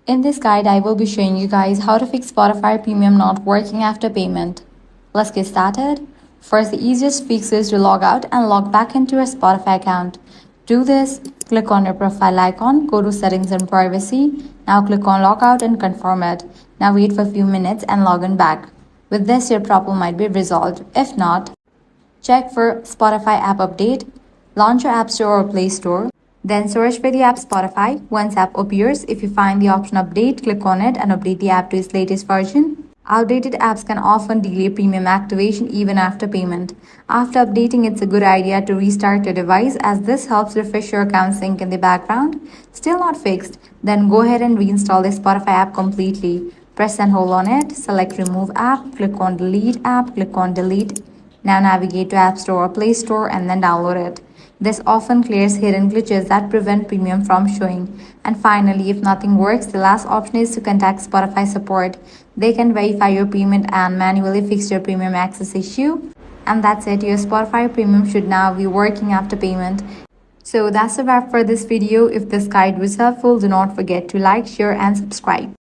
In this guide, I will be showing you guys how to fix Spotify Premium not working after payment. Let's get started. First, the easiest fix is to log out and log back into your Spotify account. Do this, click on your profile icon, go to settings and privacy. Now click on logout and confirm it. Now wait for a few minutes and log in back. With this, your problem might be resolved. If not, check for Spotify app update. Launch your App Store or Play Store. Then search for the app Spotify. Once app appears, if you find the option update, click on it and update the app to its latest version. Outdated apps can often delay premium activation even after payment. After updating, it's a good idea to restart your device as this helps refresh your account sync in the background. Still not fixed? Then go ahead and reinstall the Spotify app completely. Press and hold on it, select remove app, click on delete app, click on delete. Now navigate to App Store or Play Store and then download it. This often clears hidden glitches that prevent premium from showing. And finally, if nothing works, the last option is to contact Spotify support. They can verify your payment and manually fix your premium access issue. And that's it, your Spotify premium should now be working after payment. So that's a wrap for this video. If this guide was helpful, do not forget to like, share and subscribe.